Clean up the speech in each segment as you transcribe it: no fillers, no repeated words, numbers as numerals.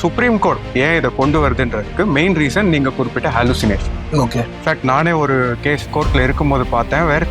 Supreme court ஏன் இதை கொண்டு வருதுன்றதுக்கு மெயின் ரீசன் நீங்க குறிப்பிட்ட ஹாலுசினேஷன். ஓகே. இன்ஃபேக்ட் நானே ஒரு கேஸ் கோர்ட்ல இருக்கும்போது பார்த்தேன், வேற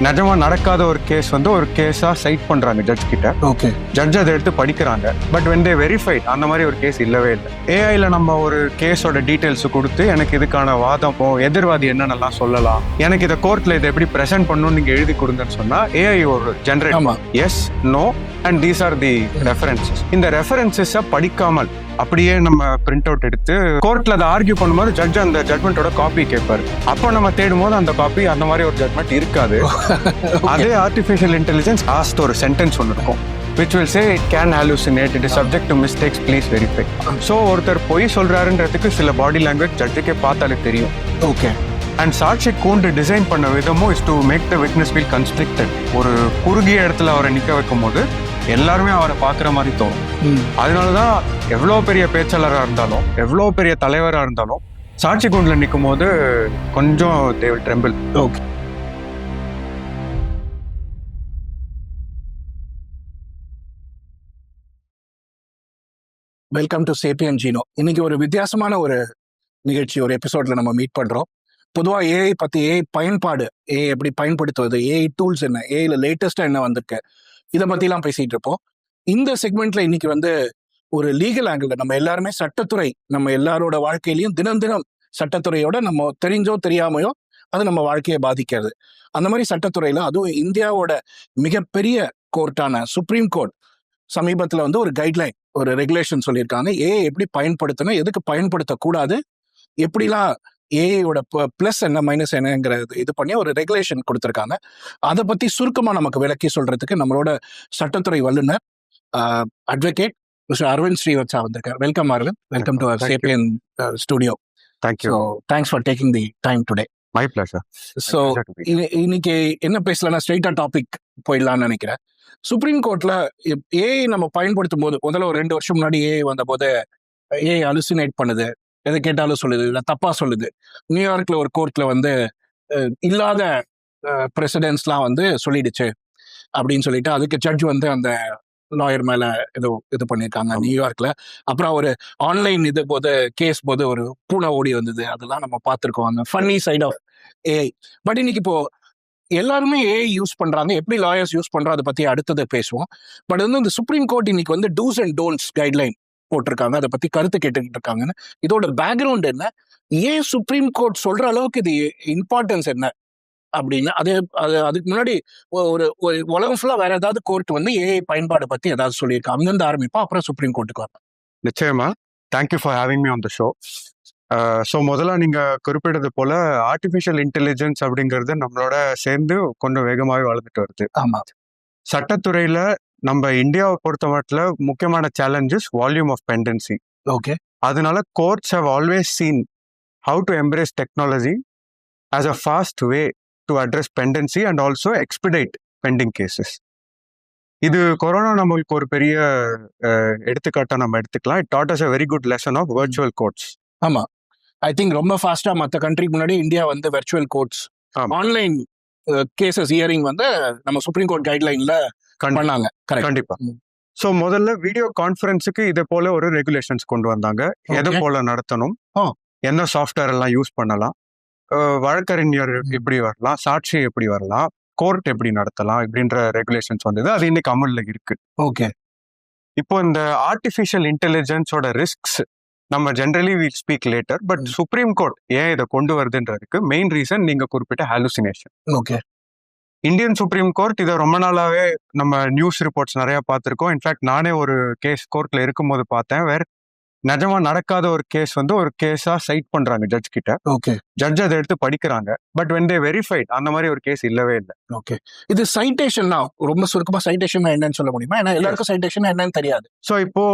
நிஜமா நடக்காத ஒரு கேஸ் வந்து ஒரு கேஸா சைட் பண்றாங்க ஜட்ஜ் கிட்ட. ஓகே. ஜட்ஜ் அதை எடுத்து படிக்கிறாங்க. பட் வென் தே வெரிஃபைட் அந்த மாதிரி ஒரு கேஸ் இல்லவே இல்லை. ஏஐல நம்ம ஒரு கேஸோட டீடைல்ஸ் கொடுத்து எனக்கு இதுக்கான வாதமோ எதிர்வாதி என்னென்னலாம் சொல்லலாம், எனக்கு இதை கோர்ட்ல இதை எப்படி பிரசென்ட் பண்ணணும்னு நீங்க எழுதி கொடுங்கன்னு சொன்னா ஏஐ ஒரு generate as no and these are the references. இந்த ரெஃபரன்சஸை படிக்காமல் அப்படியே நம்ம பிரிண்ட் அவுட் எடுத்து கோர்ட்ல அதை ஆர்கியூ பண்ணும்போது ஜட்ஜ் அந்த ஜட்மெண்டோட காப்பி கேட்பாரு. அப்போ நம்ம தேடும் போது அந்த காப்பி அந்த மாதிரி ஒரு ஜட்மெண்ட் இருக்காது. அதே ஆர்டிஃபிஷியல் இன்டெலிஜென்ஸ் லாஸ்ட் ஒரு சென்டென்ஸ் ஒன்று இருக்கும் which will say it can hallucinate, it is subject to mistakes, please verify. So ஒருத்தர் பொய் சொல்றாருன்றதுக்கு சில பாடி லாங்குவேஜ் ஜட்ஜுக்கே பார்த்தாலே தெரியும். ஓகே. அண்ட் சாட்சி கூண்டு டிசைன் பண்ண விதமும் is to make the witness feel constricted. ஒரு குறுகிய இடத்துல அவரை நிற்க வைக்கும் போது எல்லாருமே அவரை பார்க்குற மாதிரி தோணும். அதனாலதான் எவ்வளோ பெரிய பேச்சாளராக இருந்தாலும் எவ்வளோ பெரிய தலைவராக இருந்தாலும் சாட்சி கூண்டில் நிற்கும் போது கொஞ்சம் they will tremble. Okay. Welcome to சேப்பியன் ஜீனோ. இன்னைக்கு ஒரு வித்தியாசமான ஒரு நிகழ்ச்சி, ஒரு எபிசோட்ல நம்ம மீட் பண்றோம். பொதுவாக ஏஐ பத்தி, ஏஐ பயன்பாடு, ஏஐ எப்படி பயன்படுத்துவது, ஏஐ டூல்ஸ் என்ன, ஏஐல லேட்டஸ்டா என்ன வந்திருக்கு, இதை பத்திலாம் பேசிட்டு இருப்போம். இந்த செக்மெண்ட்ல இன்னைக்கு வந்து ஒரு லீகல் ஆங்கிள், நம்ம எல்லாருமே சட்டத்துறை, நம்ம எல்லாரோட வாழ்க்கையிலையும் தினம் தினம் சட்டத்துறையோட நம்ம தெரிஞ்சோ தெரியாமையோ அது நம்ம வாழ்க்கையை பாதிக்கிறது. அந்த மாதிரி சட்டத்துறையில அதுவும் இந்தியாவோட மிகப்பெரிய கோர்ட்டான சுப்ரீம் கோர்ட் சமீபத்துல வந்து ஒரு கைட்லைன், ஒரு ரெகுலேஷன் சொல்லியிருக்காங்க. ஏஐ எப்படி பயன்படுத்தணும், எதுக்கு பயன்படுத்தக்கூடாது, எப்படிலாம் ஏஐயோட பிளஸ் என்ன மைனஸ் என்னங்கிறது இது பண்ணி ஒரு ரெகுலேஷன் கொடுத்துருக்காங்க. அதை பத்தி சுருக்கமா நமக்கு விளக்கி சொல்றதுக்கு நம்மளோட சட்டத்துறை வல்லுநர் அட்வொகேட் மிஸ்டர் அரவிந்த் ஸ்ரீவத்சா வந்திருக்கார். Welcome Aravind, welcome to our Sapien Studio. Thank you. Thanks for taking the time today. My pleasure. So இன்னைக்கு என்ன பேசலாம்னா ஸ்ட்ரெயிட்டா டாபிக் போயிடலாம்னு நினைக்கிறேன். சுப்ரீம் கோர்ட்ல ஏஐ நம்ம பயன்படுத்தும் போது, முதல்ல ஒரு 2 வருஷம் முன்னாடி ஏஐ வந்த போது ஏஐ அலுசினேட் பண்ணுது, எதை கேட்டாலும் சொல்லுது, இல்லை தப்பா சொல்லுது. நியூயார்க்ல ஒரு கோர்ட்ல வந்து இல்லாத பிரசிடென்ட்ஸ்லாம் வந்து சொல்லிடுச்சு அப்படின்னு சொல்லிட்டு அதுக்கு ஜட்ஜ் வந்து அந்த லாயர் மேல ஏதோ இது பண்ணியிருக்காங்க நியூயார்க்ல. அப்புறம் ஒரு ஆன்லைன் இது போது கேஸ் போது ஒரு பூனை ஓடி வந்தது, அதெல்லாம் நம்ம பார்த்துருக்கோம், அந்த funny side of AI. But இன்னைக்கு இப்போ எல்லாருமே ஏஐ யூஸ் பண்றாங்க, எப்படி லாயர்ஸ் யூஸ் பண்றோம் அதை பத்தி அடுத்தது பேசுவோம். பட் வந்து இந்த சுப்ரீம் கோர்ட் இன்னைக்கு வந்து டூஸ் அண்ட் டோன்ட்ஸ் கைட்லைன் போட்டிருக்காங்க, அதை பத்தி கருத்து கேட்டுக்கிட்டு இருக்காங்கன்னு. இதோட பேக்ரவுண்ட் என்ன, ஏன் சுப்ரீம் கோர்ட் சொல்ற அளவுக்கு இது இம்பார்ட்டன்ஸ் என்ன அப்படின்னு, அதுக்கு முன்னாடி ஒரு உலகம் ஃபுல்லா வேற ஏதாவது கோர்ட் வந்து ஏஐ பயன்பாடு பத்தி ஏதாவது சொல்லியிருக்காங்க, அங்கிருந்து ஆரம்பிப்பா, அப்புறம் சுப்ரீம் கோர்ட்டுக்கு வரலாம். நிச்சயமா. Thank you for having me on the show. So முதல்ல நீங்க குறிப்பிட்டது போல ஆர்டிஃபிஷியல் இன்டெலிஜென்ஸ் அப்படிங்கிறது நம்மளோட சேர்ந்து கொஞ்சம் வேகமாகவே வளர்ந்துட்டு வருது. ஆமா. சட்டத்துறையில நம்ம இந்தியாவை பொறுத்த மட்டும் முக்கியமான challenges volume of pendency. Okay. அதனால courts have always seen how to embrace technology as a fast way to address pendency and also expedite pending cases. இது கொரோனா நம்மளுக்கு ஒரு பெரிய எடுத்துக்காட்டா நம்ம எடுத்துக்கலாம். It taught us a very good lesson of virtual courts. ஆமா. I think ரொம்ப ஃபாஸ்டா மற்ற கண்ட்ரிக்கு முன்னாடி இந்தியா வந்து virtual courts, online cases hearing வந்து நம்ம சுப்ரீம் கோர்ட் கைட்லைன்ல பண்ணாங்க. கண்டிப்பா. சோ முதல்ல வீடியோ கான்ஃபரன்ஸுக்கு இதே போல ஒரு ரெகுலேஷன்ஸ் கொண்டு வந்தாங்க. எது போல நடத்தணும், என்ன சாஃப்ட்வேர் எல்லாம் யூஸ் பண்ணலாம், வழக்கறிஞர் எப்படி வரலாம், சாட்சி எப்படி வரலாம், கோர்ட் எப்படி நடத்தலாம் இப்படின்ற ரெகுலேஷன்ஸ் வந்தது. அது இன்னைக்கு அமல்ல இருக்கு. ஓகே. இப்போ இந்த ஆர்டிஃபிஷியல் இன்டெலிஜென்ஸோட ரிஸ்க்ஸ் நம்ம generally will speak later. But supreme court ஏன் இதை கொண்டு வருதுன்றதுக்கு மெயின் ரீசன் நீங்க குறிப்பிட்ட hallucination. Okay. Indian supreme court இதை ரொம்ப நாளாவே நம்ம நியூஸ் ரிப்போர்ட்ஸ் நிறைய பார்த்துருக்கோம். இன்ஃபேக்ட் நானே ஒரு கேஸ் கோர்ட்ல இருக்கும்போது பார்த்தேன், வேற நிஜமா நடக்காத ஒரு கேஸ் வந்து ஒரு கேஸா சைட் பண்றாங்க ஜட்ஜ் கிட்ட. ஓகே. ஜட்ஜ் அதை எடுத்து படிக்கிறாங்க. பட் வென் தே வெரிஃபைட் அந்த மாதிரி ஒரு கேஸ் இல்லவே இல்லை. ஓகே. இது சைட்டேஷன்னா ரொம்ப சுருக்கமா சைட்டேஷன் என்னன்னு சொல்ல முடியுமா? ஏன்னா எல்லாருக்கும் சைட்டேஷன் என்னன்னு தெரியாது. ஸோ இப்போ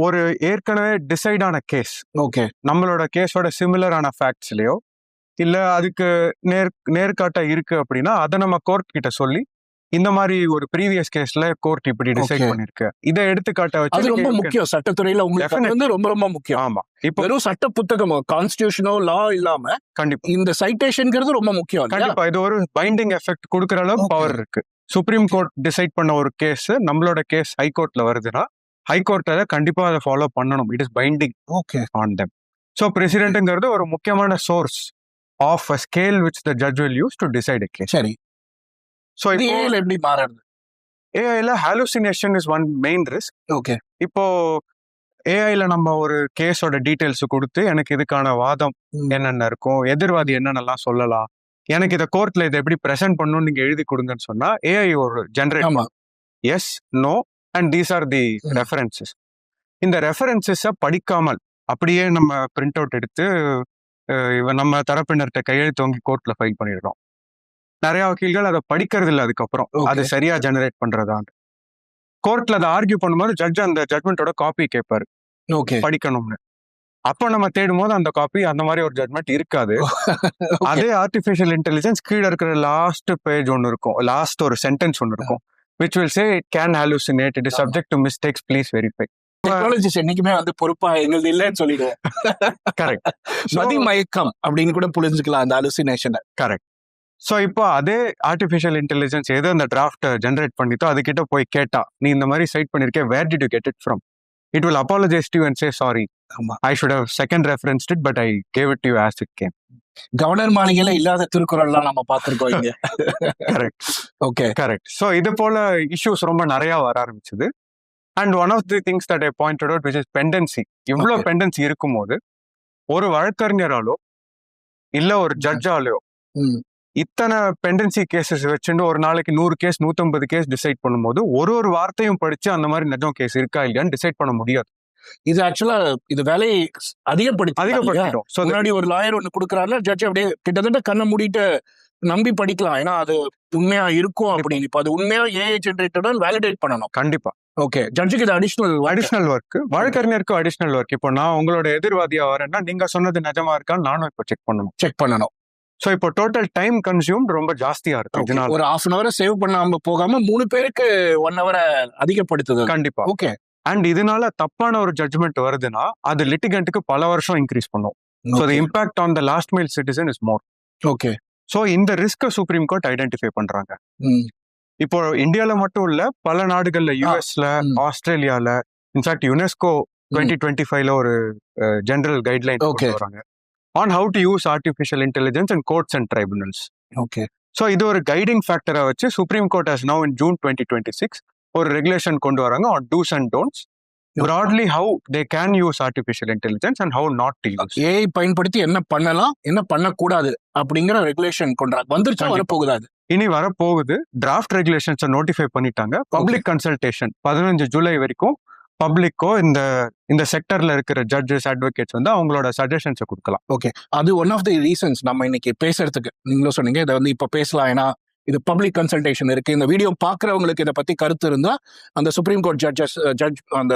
ஒரு ஏற்கனவே டிசைட் ஆன கேஸ், ஓகே, நம்மளோட கேஸோட சிமிலரான ஃபேக்ட்ஸ்லயோ இல்ல அதுக்கு நேர்காட்டா இருக்கு அப்படின்னா அதை நம்ம கோர்ட் கிட்ட சொல்லி இந்த மாதிரி ஒரு ப்ரீவியஸ் கேஸ்ல கோர்ட் இப்படி டிசைட் பண்ணிருக்கு, இதை எடுத்துக்காட்ட வச்சு ரொம்ப முக்கியம் சட்டத்துறையில உங்களுக்கு வந்து ரொம்ப ரொம்ப முக்கியம். ஆமா. இப்போ வெறும் சட்ட புத்தகமோ கான்ஸ்டிடியூஷனோ லா இல்லாம கண்டிப்பா இந்த சைட்டேஷன்ங்கிறது ரொம்ப முக்கியம். கண்டிப்பா இது ஒரு பைண்டிங் எஃபெக்ட் கொடுக்குற அளவுக்கு பவர் இருக்கு. சுப்ரீம் கோர்ட் டிசைட் பண்ண ஒரு கேஸ் நம்மளோட கேஸ் ஹைகோர்ட்ல வருதுன்னா ஹைகோர்ட் அதை கண்டிப்பா அதை ஃபாலோ பண்ணணும். It is binding okay on them. So பிரசிடென்ட்ங்கிறது ஒரு முக்கியமான source of a scale which the judge will use to decide a case. சரி. ஸோ இது இப்போ ஏல எப்படி மாறுறது? ஏஐல hallucination is one main risk. Okay இப்போ ஏஐல நம்ம ஒரு கேஸோட டீடைல்ஸ் கொடுத்து எனக்கு இதுக்கான வாதம் என்னென்ன இருக்கும், எதிர்வாதி என்னென்னலாம் சொல்லலாம், எனக்கு இதை கோர்ட்ல இதை எப்படி ப்ரெசென்ட் பண்ணணும்னு நீங்க எழுதி கொடுங்கன்னு சொன்னா ஏஐ ஒரு ஜென்ரேட் ஆமா yes no and these are the hmm. References. இந்த ரெஃபரன்சஸை படிக்காமல் அப்படியே நம்ம பிரிண்ட் அவுட் எடுத்து இவன் நம்ம தரப்பினர்கிட்ட கையெழுத்து வாங்கி கோர்ட்ல ஃபைல் பண்ணிடுறோம். நிறைய வக்கீல்கள் அதை படிக்கிறது இல்லை அதுக்கப்புறம் அது ஓகே சரியா ஜெனரேட் பண்றதான். கோர்ட்ல அதை ஆர்கியூ பண்ணும்போது ஜட்ஜ் அந்த ஜட்மெண்ட்டோட காப்பி கேட்பாரு ஓகே படிக்கணும்னு. அப்போ நம்ம தேடும் போது அந்த காப்பி அந்த மாதிரி ஒரு ஜட்மெண்ட் இருக்காது. அதே ஆர்டிஃபிஷியல் இன்டெலிஜென்ஸ் கீழே இருக்கிற லாஸ்ட் பேஜ் ஒன்று இருக்கும், லாஸ்ட் ஒரு சென்டென்ஸ் ஒன்று இருக்கும், which will say it can hallucinate, it is subject to mistakes, please verify. Technologies என்னைக்குமே வந்து பொறுப்பா எங்களுக்கு இல்லைன்னு சொல்லிடுவோம். கரெக்ட் மதி மயக்கம் அப்படின்னு கூட புரிஞ்சுக்கலாம் அந்த அலுசினேஷனை. கரெக்ட். ஸோ இப்போ அதே ஆர்டிஃபிஷியல் இன்டெலிஜென்ஸ் எது அந்த டிராஃப்ட் ஜென்ரேட் பண்ணிட்டோ அதுக்கிட்ட போய் கேட்டா நீ இந்த மாதிரி சைட் பண்ணிருக்கே, where did you get it from, it will apologize to you and say sorry, ஆமா I should have second referenced it but I gave it to you as it came. Governor மாளிகையில இல்லாத திருக்குறள்லாம் நம்ம பார்த்திருக்கோம் இங்க. Correct okay correct. So இது போல issues ரொம்ப நிறைய வர ஆரம்பிச்சது. And one of the things that I pointed out which is pendency. இவ்வளோ Okay. பெண்டன்சி இருக்கும்போது ஒரு வழக்கறிஞராலோ இல்ல ஒரு ஜட்ஜாலோ ம் இத்தனை பெண்டன்சி கேசஸ் வச்சுட்டு ஒரு நாளைக்கு 100 கேஸ் 150 கேஸ் டிசைட் பண்ணும்போது ஒரு வார்த்தையும் படிச்சு அந்த மாதிரி நிஜம் கேஸ் இருக்கா இல்லையான்னு டிசைட் பண்ண முடியாது. இது ஆக்சுவலா இது வேலையை அதிகப்படுத்திடும். ஸோ முன்னாடி ஒரு லாயர் ஒண்ணு கொடுக்குறாருல ஜட்ஜ் அப்படியே கிட்டத்தட்ட கண்ணை மூடிட்டு நம்பி படிக்கலாம், ஏன்னா அது உண்மையா இருக்கும் அப்படின்னு. இப்ப அது உண்மையா ஏஐ ஜென்ரேட்டட் வேலிடேட் பண்ணணும். கண்டிப்பா ஓகே ஜட்ஜுக்கு இது அடிஷனல் ஒர்க், வழக்கறிஞருக்கு அடிஷனல் ஒர்க். இப்போ நான் உங்களோட எதிர்வாதியா வரேன்னா நீங்க சொன்னது நிஜமா இருக்கான்னு நானும் இப்போ செக் பண்ணணும். ஸோ இப்போ டோட்டல் டைம் கன்சியூம் ரொம்ப ஜாஸ்தியா இருக்கு இதனால. ஒரு ஹாஃப் அன் ஹவர் சேவ் பண்ணாம போகாம 3 பேருக்கு 1 ஹவரை அதிகப்படுத்துது. கண்டிப்பா. ஓகே அண்ட் இதனால தப்பான ஒரு ஜட்ஜ்மெண்ட் வருதுன்னா அது லிட்டிகண்ட்டுக்கு பல வருஷம் இன்க்ரீஸ் பண்ணும். So the impact on the last mile citizen is more. Okay so இந்த ரிஸ்கை சுப்ரீம் கோர்ட் ஐடென்டிஃபை பண்றாங்க. இப்போ இந்தியால மட்டும் இல்ல, பல நாடுகள்ல, யூஎஸ்ல, ஆஸ்திரேலியால, இன்ஃபேக்ட் யுனெஸ்கோ 2025ல ஒரு ஜெனரல் கைட்லைன் Okay. வராங்க on how to use artificial intelligence and courts and tribunals. Okay so இது ஒரு கைடிங் ஃபேக்டரை வச்சு supreme court has now in June 2026 ஒரு ரெகுலேஷன் கொண்டு வராங்க on do's and don'ts, broadly how they can use artificial intelligence and how not to use. AI பயன்படுத்தி என்ன பண்ணலாம் என்ன பண்ணக்கூடாது அப்படிங்கிற ரெகுலேஷன் கொண்டாங்க. வந்துருச்சா கண்டிப்பா. வரப்போகுது அது? இனி வரப்போகுது. டிராஃப்ட் ரெகுலேஷன்ஸை நோட்டிஃபை பண்ணிட்டாங்க. பப்ளிக் கன்சல்டேஷன் 15 ஜூலை வரைக்கும் பப்ளிக்கோ இந்த செக்டர்ல இருக்கிற ஜட்ஜஸ் அட்வொகேட்ஸ் வந்து அவங்களோட சஜஷன்ஸை கொடுக்கலாம். ஓகே அது ஒன் ஆஃப் தி ரீசன்ஸ் நம்ம இன்னைக்கு பேசுறதுக்கு. நீங்களும் சொன்னீங்க இதை வந்து இப்ப பேசலாம், ஏன்னா இது பப்ளிக் கன்சல்டேஷன் இருக்கு. இந்த வீடியோ பாக்குறவங்களுக்கு இதை பத்தி கருத்து இருந்தா அந்த சுப்ரீம் கோர்ட் ஜட்ஜ் அந்த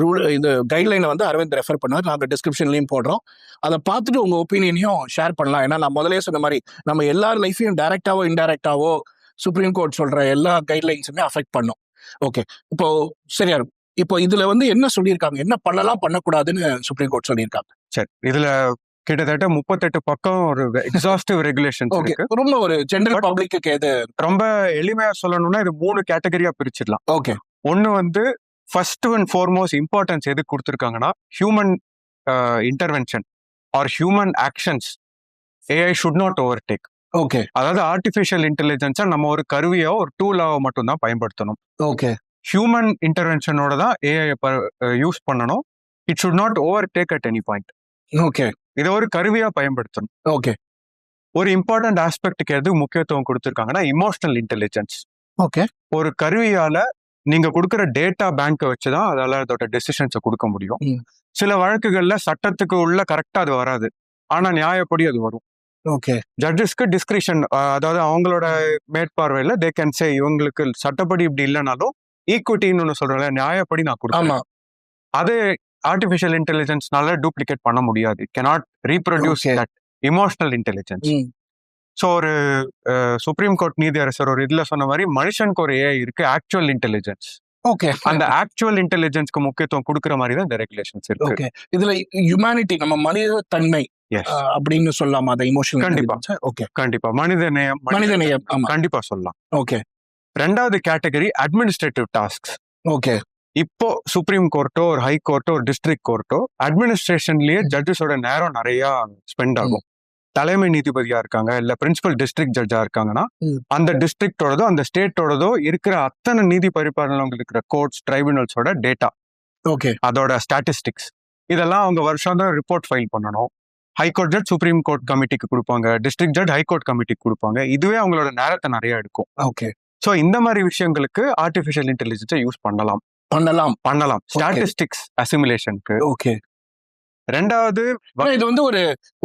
ரூல் இந்த கைட்லைனை வந்து அரவிந்த் ரெஃபர் பண்ணார், நாங்கள் டிஸ்கிரிப்ஷன்லயும் போடுறோம். அதை பார்த்துட்டு உங்க ஒப்பீனியனையும் ஷேர் பண்ணலாம். ஏன்னா நான் முதலே சொன்ன மாதிரி நம்ம எல்லார் லைஃபையும் டைரக்டாவோ இன்டைரக்டாவோ சுப்ரீம் கோர்ட் சொல்ற எல்லா கைட்லைன்ஸுமே அஃபெக்ட் பண்ணும். ஓகே இப்போ சரியா இருக்கும். இப்போ இதுல வந்து என்ன சொல்லியிருக்காங்க, என்ன பண்ணலாம் பண்ணக்கூடாதுன்னு சுப்ரீம் கோர்ட் சொல்லியிருக்காங்க? சரி, இதுல கிட்டத்தட்ட 38 பக்கம் ஒரு எக்ஸாஸ்டிவ் ரெகுலேஷன்ஸ் ஓகே இருக்கு. ரொம்ப ஒரு ஜெனரல் பப்ளிக்கு எது ரொம்ப எளிமையா சொல்லணும்னா இது 3 கேட்டகரியா பிரிச்சிடலாம். ஓகே ஒன்னு வந்து ஃபர்ஸ்ட் அண்ட் ஃபார்மோஸ்ட் இம்பார்ட்டன்ஸ் எது கொடுத்துருக்காங்கன்னா human intervention or human actions AI should not overtake. Okay அதாவது ஆர்டிஃபிஷியல் இன்டெலிஜென்ஸை நம்ம ஒரு கருவியோ ஒரு டூலாவோ மட்டும் தான் பயன்படுத்தணும். ஓகே ஹியூமன் இன்டர்வென்ஷனோட தான் ஏஐ யூஸ் பண்ணணும். It should not overtake at any point. Okay இதை ஒரு கருவியா பயன்படுத்தணும். ஓகே ஒரு இம்பார்ட்டன்ட் ஆஸ்பெக்டுக்கு எது முக்கியத்துவம் கொடுத்துருக்காங்கன்னா இமோஷனல் இன்டெலிஜென்ஸ். ஓகே ஒரு கருவியால நீங்க கொடுக்குற டேட்டா பேங்கை வச்சுதான் அதால அதோட டெசிஷன்ஸை கொடுக்க முடியும். ம். சில வழக்குகள்ல சட்டத்துக்கு உள்ள கரெக்டா அது வராது, ஆனா நியாயப்படி அது வரும். ஓகே ஜட்ஜஸ்க்கு டிஸ்கிரிஷன், அதாவது அவங்களோட மேற்பார்வையில தே கேன் சே இவங்களுக்கு சட்டப்படி இப்படி இல்லைனாலும் ஈக்விட்டின்னு ஒன்று சொல்றேன், நியாயப்படி நான் கொடுக்குறேன். ஆமா அது ஆர்டிஃபிஷியல் இன்டெலிஜென்ஸ்னால டூப்ளிகேட் பண்ண முடியாது. It cannot reproduce Okay. that emotional intelligence. So ஒரு சுப்ரீம் கோர்ட் நீதியரசர் ஒரு இதுல சொன்ன மாதிரி மனுஷனுக்கு ஒரு ஏஐ இருக்கு, ஆக்சுவல் இன்டெலிஜென்ஸ். ஓகே அந்த ஆக்சுவல் இன்டெலிஜென்ஸ்க்கு முக்கியத்துவம் கொடுக்குற மாதிரி தான் இந்த ரெகுலேஷன்ஸ் இருக்கு. ஓகே இதுல ஹியூமனிட்டி நம்ம மனித தன்மை Yes. அப்படின்னு சொல்லலாமா அந்த இமோஷனல்? கண்டிப்பா. ஓகே கண்டிப்பா மனிதநேயம் மனிதநேயம் ஆமா கண்டிப்பா சொல்லலாம். ஓகே ரெண்டாவது கேட்டகரி அட்மினிஸ்ட்ரேட்டிவ் டாஸ்க்ஸ். ஓகே இப்போ சுப்ரீம் கோர்ட்டோ ஒரு ஹை கோர்ட்டோ ஒரு டிஸ்ட்ரிக்ட் கோர்ட்டோ அட்மினிஸ்ட்ரேஷன்லயே ஜட்ஜஸோட நேரம் நிறைய ஸ்பெண்ட் ஆகும். தலைமை நீதிபதியா இருக்காங்க இல்ல பிரின்சிபல் டிஸ்ட்ரிக்ட் ஜட்ஜா இருக்காங்கன்னா அந்த டிஸ்ட்ரிக்டோடதோ அந்த ஸ்டேட்டோடதோ இருக்கிற அத்தனை நீதி பரிபாலனங்களுக்கு இருக்கிற கோர்ட்ஸ் ட்ரைபுனல்ஸோட டேட்டா, ஓகே, அதோட ஸ்டாட்டிஸ்டிக்ஸ் இதெல்லாம் அவங்க வருஷம் தான் ரிப்போர்ட் ஃபைல் பண்ணணும். ஹைகோர்ட் ஜட்ஜ் சுப்ரீம் கோர்ட் கமிட்டிக்கு கொடுப்பாங்க, டிஸ்ட்ரிக்ட் ஜட்ஜ் ஹைகோர்ட் கமிட்டிக்கு கொடுப்பாங்க. இதுவே அவங்களோட நேரத்தை நிறைய எடுக்கும். ஓகே. ஸோ இந்த மாதிரி விஷயங்களுக்கு ஆர்டிஃபிஷியல் இன்டெலிஜென்ஸை யூஸ் பண்ணலாம் ஸ்டாட்டிஸ்டிக்ஸ் அசிமுலேஷனுக்கு. ஓகே. ரெண்டாவது இது வந்து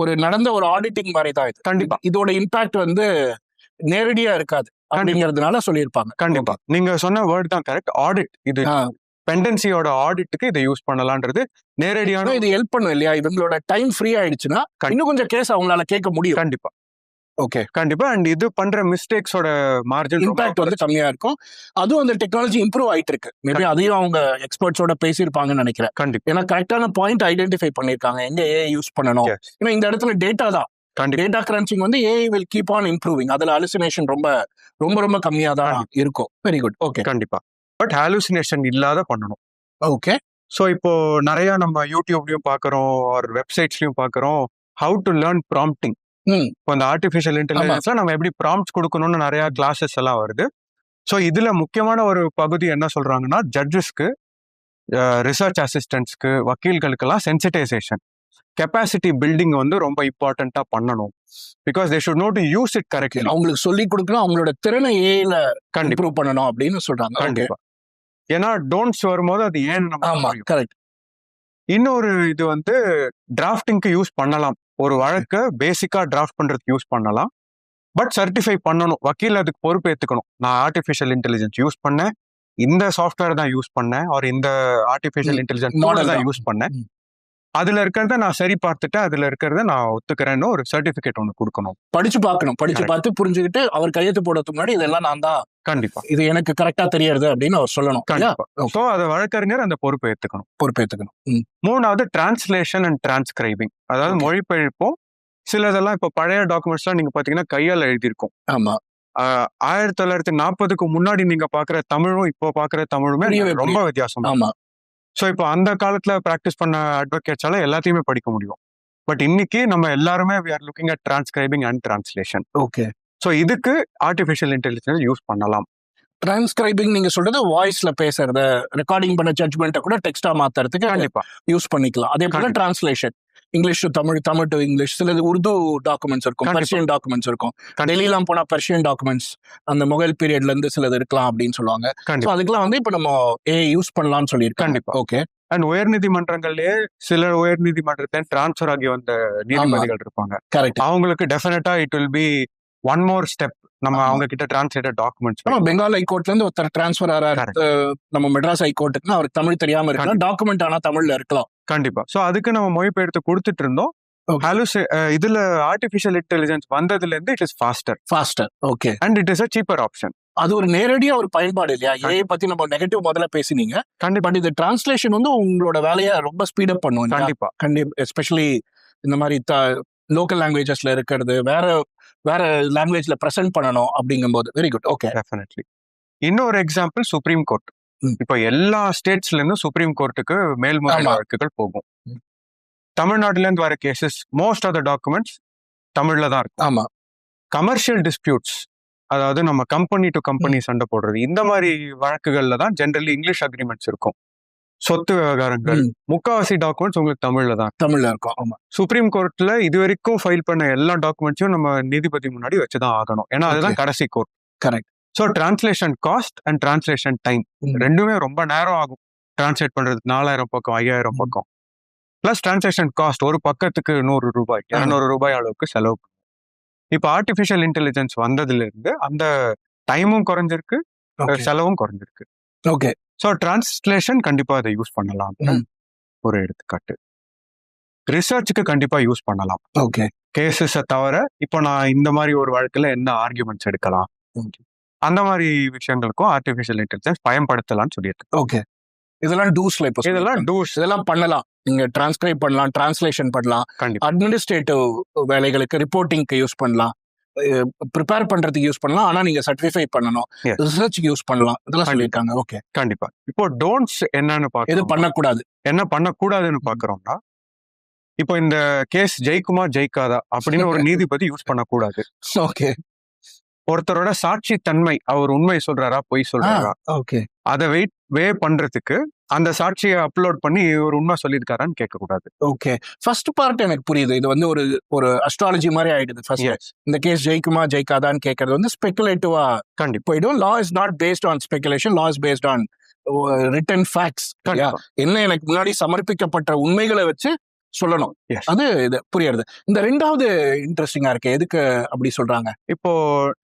ஒரு நடந்த ஒரு ஆடிட்டிங் மாதிரி தான் இது. கண்டிப்பா இதோட இம்பாக்ட் வந்து நேரடியா இருக்காது அப்படிங்கிறதுனால சொல்லியிருப்பாங்க. கண்டிப்பா நீங்க சொன்ன வேர்ட் தான் கரெக்ட். ஆடிட், இது பெண்டன்சியோட ஆடிட்டுக்கு இதை யூஸ் பண்ணலான்றது நேரடியான இது ஹெல்ப் பண்ணும் இல்லையா? இவங்களோட டைம் ஃப்ரீ ஆயிடுச்சுன்னா இன்னும் கொஞ்சம் கேஸ் அவங்களால கேட்க முடியும். கண்டிப்பா. ஓகே, கண்டிப்பா. அண்ட் இது பண்ற மிஸ்டேக்ஸோட மார்ஜின் இம்பாக்ட் வந்து கம்மியா இருக்கும். அதுவும் அந்த டெக்னாலஜி இம்ப்ரூவ் ஆயிட்டு இருக்கு. மேபி அதையும் அவங்க எக்ஸ்பர்ட்ஸோட பேசியிருப்பாங்கன்னு நினைக்கிறேன். கண்டிப்பா. ஏன்னா கரெக்டான பாயிண்ட் ஐடென்டிஃபை பண்ணிருக்காங்க எங்க ஏஐ யூஸ் பண்ணணும். ஏன்னா இந்த இடத்துல டேட்டா தான், டேட்டா கிரன்ச்சிங் வந்து AI will keep on improving. அதுல ஹலுசினேஷன் ரொம்ப ரொம்ப ரொம்ப கம்மியா தான் இருக்கும். Very good. ஓகே. கண்டிப்பா. பட் ஹலுசினேஷன் இல்லாத பண்ணணும். ஓகே. ஸோ இப்போ நிறைய நம்ம யூடியூப்லயும் பாக்குறோம், ஒரு வெப்சைட்ஸ்லயும் பாக்குறோம் ஹவு டு லேர்ன் ப்ராம்ப்டிங். இப்போ இந்த ஆர்டிஃபிஷியல் இன்டெலிஜென்ஸ்ல நம்ம எப்படி ப்ராம்ப்ட்ஸ் கொடுக்கணும்னு நிறைய கிளாஸஸ் எல்லாம் வருது. ஸோ இதுல முக்கியமான ஒரு பகுதி என்ன சொல்றாங்கன்னா, ஜட்ஜஸ்க்கு, ரிசர்ச் அசிஸ்டன்ட்ஸ்க்கு, வக்கீல்களுக்கெல்லாம் சென்சிட்டைசேஷன், கெப்பாசிட்டி பில்டிங் வந்து ரொம்ப இம்பார்ட்டண்டா பண்ணணும். Because they should know to use it correctly. அவங்களுக்கு சொல்லி கொடுக்கணும், அவங்களோட திறனை ஏஐல இம்ப்ரூவ் பண்ணணும் அப்படின்னு சொல்றாங்க. கண்டிப்பா. ஏன்னா டோன்ட்ஸ் வரும்போது அது ஏன் நம்ம கரெக்ட். இன்னொரு இது வந்து டிராஃப்டிங்க்கு யூஸ் பண்ணலாம். ஒரு வழக்க பேசிக்கா டிராஃப்ட் பண்றதுக்கு யூஸ் பண்ணலாம். பட் சர்டிஃபை பண்ணணும், வக்கீல் அதுக்கு பொறுப்பு ஏத்துக்கணும். நான் ஆர்டிஃபிஷியல் இன்டெலிஜென்ஸ் யூஸ் பண்ணேன், இந்த சாஃப்ட்வேர் தான் யூஸ் பண்ணேன், ஒரு இந்த ஆர்டிஃபிஷியல் இன்டெலிஜென்ஸ் மாடல் தான் யூஸ் பண்ணேன், அதுல இருக்கிறத நான் சரி பார்த்துட்டு அதுல இருக்கிறத நான் ஒத்துக்கிறேன்னு ஒரு சர்டிபிகேட் ஒன்று கொடுக்கணும். படிச்சு பார்த்து புரிஞ்சுக்கிட்டு அவர் கையெழுத்து போடுறதுக்கு முன்னாடி இதெல்லாம் நான் தான், கண்டிப்பா இது எனக்கு கரெக்டா தெரியாது அப்படின்னு அவர் சொல்லணும். ஸோ அதை வழக்கறிஞர் அந்த பொறுப்பை ஏத்துக்கணும். மூணாவது டிரான்ஸ்லேஷன் அண்ட் டிரான்ஸ்கிரைபிங், அதாவது மொழிபெயர்ப்பும். சிலதெல்லாம் இப்போ பழைய டாக்குமெண்ட்ஸ்லாம் நீங்க பாத்தீங்கன்னா கையால் எழுதியிருக்கும். ஆமா. 1940 முன்னாடி நீங்க பாக்குற தமிழும் இப்போ பாக்குற தமிழுமே ரொம்ப வித்தியாசம். ஆமா. ஸோ இப்போ அந்த காலத்துல ப்ராக்டிஸ் பண்ண அட்வொகேட்ஸால எல்லாத்தையுமே படிக்க முடியும். பட் இன்னைக்கு நம்ம எல்லாருமே we are looking at transcribing and translation. Okay. So இதுக்கு ஆர்டிஃபிஷியல் இன்டெலிஜென்ஸ் யூஸ் பண்ணலாம். டிரான்ஸ்கிரைபிங் நீங்க சொல்றது வாய்ஸ்ல பேசுறத ரெக்கார்டிங் பண்ண ஜட்ஜ்மெண்ட்டை கூட டெக்ஸ்டா மாத்துறதுக்கு கண்டிப்பா யூஸ் பண்ணிக்கலாம். அதே போல translation, English to Tamil, Tamil to English, சிலது உருது டாக்குமெண்ட்ஸ் இருக்கும், பர்ஷியன் டாக்குமெண்ட்ஸ் இருக்கும். டெல்லிலாம் போனா பர்ஷியன் டாக்குமெண்ட்ஸ் அந்த முகல் பீரியட்ல இருந்து சிலது இருக்கலாம் அப்படின்னு சொல்லுவாங்க. அதுக்கெல்லாம் வந்து இப்ப நம்ம ஏஐ யூஸ் பண்ணலாம்னு சொல்லியிருக்கோம். கண்டிப்பா. ஓகே. அண்ட் உயர்நீதிமன்றங்கள்லயே சில உயர்நீதிமன்றத்தை டிரான்ஸ்ஃபர் ஆகி வந்த நீதிபதிகள் இருப்பாங்க. கரெக்ட். அவங்களுக்கு டெஃபினட்டா it will be one more step. நம்ம அவங்க கிட்ட டிரான்ஸ்லேட்டட் டாக்குமெண்ட்ஸ். பெங்கால் ஹைகோர்ட்ல இருந்து ஒருத்தர் டிரான்ஸ்ஃபர் ஆறாரு நம்ம மெட்ராஸ் ஹைகோர்ட்டுக்கு, அவருக்கு தமிழ் தெரியாம இருக்கலாம், டாக்குமெண்ட் ஆனா தமிழ்ல இருக்கலாம். கண்டிப்பா. சோ அதுக்கு நம்ம மொழிபெயர்த்து கொடுத்துட்டு இருந்தோம். இதுல ஆர்டிஃபிஷியல் இன்டெலிஜென்ஸ் வந்ததுல இருந்து it is pastor. Okay. And it is a cheaper option. அது ஒரு நேரடியா ஒரு பயன்பாடு இல்லையா? ஏஐ பத்தி நம்ம நெகட்டிவ் முதல்ல பேசினீங்க. கண்டிப்பா. பட் இது டிரான்ஸ்லேஷன் வந்து உங்களோட வேலையை ரொம்ப ஸ்பீடப் பண்ணும். கண்டிப்பா. எஸ்பெஷலி இந்த மாதிரி லோக்கல் லாங்குவேஜஸ்ல இருக்கிறது வேற லாங்குவேஜ்ல பிரசன்ட் பண்ணணும் அப்படிங்கும்போது. Very good. ஓகே. டெஃபினெட்லி. இன்னொரு எக்ஸாம்பிள் சுப்ரீம் கோர்ட். இப்போ எல்லா ஸ்டேட்ஸ்ல இருந்தும் சுப்ரீம் கோர்ட்டுக்கு மேல்முறை வழக்குகள் போகும். தமிழ்நாட்டுல இருந்து வர cases most of the documents தமிழ்ல தான் இருக்கும். ஆமா. கமர்ஷியல் டிஸ்பியூட்ஸ், அதாவது நம்ம கம்பெனி டு கம்பெனி சண்டை போடுறது, இந்த மாதிரி வழக்குகள்ல தான் ஜென்ரலி இங்கிலீஷ் அக்ரிமெண்ட்ஸ் இருக்கும். சொத்து விவகாரங்கள், முக்காவாசி டாக்குமெண்ட்ஸ் உங்களுக்கு தமிழ்ல இருக்கும். ஆமா. சுப்ரீம் கோர்ட்ல இது வரைக்கும் ஃபைல் பண்ண எல்லா டாக்குமெண்ட்ஸையும் நம்ம நீதிபதி முன்னாடி வச்சுதான் ஆகணும். ஏன்னா அதுதான் கடைசி court. Correct. So translation cost and translation time ரெண்டுமே ரொம்ப நேரம் ஆகும். டிரான்ஸ்லேட் பண்றது 4000 பக்கம் 5000 பக்கம் பிளஸ் டிரான்ஸ்லேஷன் காஸ்ட் ஒரு பக்கத்துக்கு 100 ரூபாய் 200 ரூபாய் அளவுக்கு செலவு. இப்போ ஆர்டிஃபிஷியல் இன்டெலிஜென்ஸ் வந்ததுல இருந்து அந்த டைமும் குறைஞ்சிருக்கு, செலவும் குறைஞ்சிருக்கு. ஓகே. ஸோ டிரான்ஸ்லேஷன் கண்டிப்பா அதை யூஸ் பண்ணலாம். ஒரு எடுத்துக்காட்டு ரிசர்ச்சுக்கு கண்டிப்பா யூஸ் பண்ணலாம். ஓகே. கேசஸை தவிர இப்போ நான் இந்த மாதிரி ஒரு வழக்குல என்ன ஆர்குமெண்ட்ஸ் எடுக்கலாம், அந்த மாதிரி விஷயங்களுக்கும் ஆர்டிஃபிஷியல் இன்டெலிஜென்ஸ் பயன்படுத்தலாம்னு சொல்லியிருக்கு. ஓகே. இதெல்லாம் டூஸ்ல இப்போ இதெல்லாம் பண்ணலாம். நீங்க டிரான்ஸ்கிரைப் பண்ணலாம், டிரான்ஸ்லேஷன் பண்ணலாம், அட்மினிஸ்ட்ரேட்டிவ் வேலைகளுக்கு ரிப்போர்ட்டிங்க்கு யூஸ் பண்ணலாம், ப்ரிப்பேர் பண்றதுக்கு யூஸ் பண்ணலாம், ஆனா நீங்க சர்டிஃபை பண்ணணும், Yes. ரிசர்ச்சுக்கு யூஸ் பண்ணலாம், இதெல்லாம் கண்டிப்பா. சொல்லியிருக்காங்க. ஓகே, கண்டிப்பா. இப்போ டோன்ட்ஸ் என்னன்னு எது பார்க்கணும். பண்ணக்கூடாது? என்ன பண்ணக்கூடாதுன்னு பாக்குறோம்னா, இப்போ இந்த கேஸ் ஜெயிக்குமா ஜெயிக்காதா அப்படின்னு ஒரு நீதிபதி யூஸ் பண்ணக்கூடாது. ஓகே, ஒருத்தரோட சாட்சி தன்மை, அவர் உண்மை சொல்றாரா பொய் சொல்றாரா, ஓகே, அதை வே பண்றதுக்கு அந்த சாட்சியை அப்லோட் பண்ணி இவர் உண்மை சொல்லியிருக்காரான்னு கேட்க கூடாது. ஓகே. ஃபர்ஸ்ட் பார்ட் எனக்கு புரியுது. இது வந்து ஒரு அஸ்ட்ராலஜி மாதிரி ஆயிடுது. First Yes. இந்த கேஸ் ஜெயிக்குமா ஜெயிக்காதான்னு கேட்கறது வந்து ஸ்பெகுலேட்டிவா கண்டிப்பா. போயிடும். Law is not based on speculation, law is based on written facts. கண்டிப்பா. என்ன எனக்கு முன்னாடி சமர்ப்பிக்கப்பட்ட உண்மைகளை வச்சு சொல்லணும். Yes. அது இது புரியுது. இந்த ரெண்டாவது இன்ட்ரெஸ்டிங்கா இருக்கு. எதுக்கு அப்படி சொல்றாங்க? இப்போ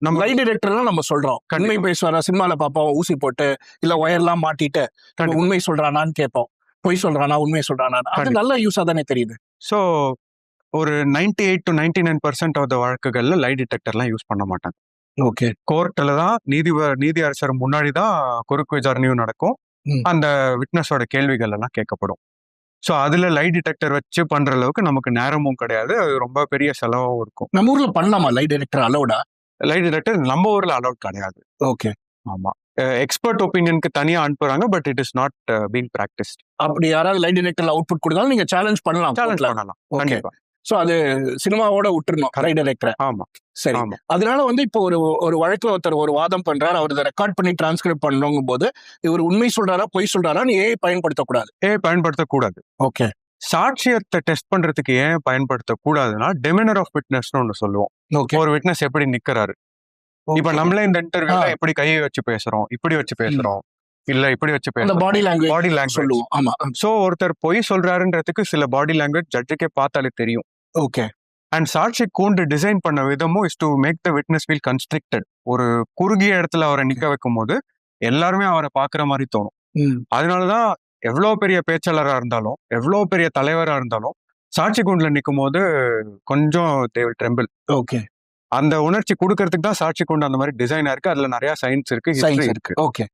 நம்ம லை டிடெக்டர்லாம் நம்ம சொல்றோம், கண்டிப்பா. உண்மை பேசுவாரா, சினிமால பார்ப்போம், ஊசி போட்டு இல்ல ஒயர்லாம் மாட்டிட்டு கண்டிப்பா. உண்மை சொல்றானான்னு கேட்போம், பொய் சொல்றானா உண்மை சொல்றானா, அது கண்டிப்பா. நல்ல யூஸா தானே தெரியுது. ஸோ ஒரு 98 to 99% ஆஃப் த வழக்குகள்ல லை டிடெக்டர்லாம் யூஸ் பண்ண மாட்டாங்க. ஓகே, கோர்ட்டில் தான் நீதி அரசர் முன்னாடி தான் குறுக்கு விசாரணையும் நடக்கும். ம். அந்த விட்னஸோட கேள்விகள் எல்லாம் கேட்கப்படும். ஸோ அதுல லை டிடெக்டர் வச்சு பண்ற அளவுக்கு நமக்கு நேரமும் கிடையாது, அது ரொம்ப பெரிய செலவும் இருக்கும். நம்ம ஊர்ல பண்ணலாமா லை டிடெக்டர் அலௌடா? லை டிடெக்டர் நம்ம ஊர்ல அலௌட் கிடையாது. ஓகே, ஆமா, எக்ஸ்பர்ட் ஒப்பீனியனுக்கு தனியா அனுப்புறாங்க, but it is not being practised. அப்படி யாராவது லை டிடெக்டர்ல அவுட்புட் கொடுத்தாலும் நீங்க சேலஞ்ச் பண்ணலாம். சேலஞ்ச் பண்ணலாம். ஓகே, கண்டிப்பா. சோ அது சினிமாவோட விட்டுறணும் லை டிடெக்டர். ஆமா, சரி, ஆமா. அதனால வந்து இப்போ ஒரு வழக்குல ஒருத்தர் ஒரு வாதம் பண்றாரு, அவர் இதை ரெக்கார்ட் பண்ணி டிரான்ஸ்கிரைப் பண்ணணும் போது இவர் உண்மை சொல்றாரா பொய் சொல்றாரான்னு பயன்படுத்தக்கூடாது. பயன்படுத்தக்கூடாது. ஓகே, சாட்சியத்தை டெஸ்ட் பண்றதுக்கு ஏன் பயன்படுத்தக்கூடாதுன்னா, டெமினர் ஆஃப் விட்னஸ்னு ஒண்ணு சொல்லுவோம். ஓகே. ஒரு விட்னஸ் எப்படி நிக்கிறாரு, இப்ப நம்மளே இந்த இன்டர்வியூல எப்படி கையை வச்சு பேசுறோம், இப்படி வச்சு பேசுறோம், இல்ல இப்படி வச்சு அந்த பேசுறோம், பாடி லாங்குவேஜ் பாடி லாங்குவேஜ் சொல்லுவோம். ஆமா, சோ ஒருத்தர் பொய் சொல்றாருன்றதுக்கு சில பாடி லாங்குவேஜ் ஜட்ஜுக்கே பார்த்தாலே தெரியும். ஓகே, அண்ட் சாட்சி கூண்டு டிசைன் பண்ண விதமும் is to make the witness feel constricted. ஒரு குறுகிய இடத்துல அவரை நிக்க வைக்கும் போது எல்லாருமே அவரை பாக்குற மாதிரி தோணும். அதனாலதான் எவ்வளவு பெரிய பேச்சாளரா இருந்தாலும், எவ்வளவு பெரிய தலைவரா இருந்தாலும், சாட்சி கூண்டுல நிக்கும் போது கொஞ்சம் they will tremble. ஓகே, அந்த உணர்ச்சி கொடுக்கறதுக்கு தான் சாட்சி கூண்டு அந்த மாதிரி டிசைனா இருக்கு. அதுல நிறைய சயின்ஸ் இருக்கு, ஹிஸ்டரி இருக்கு. ஓகே.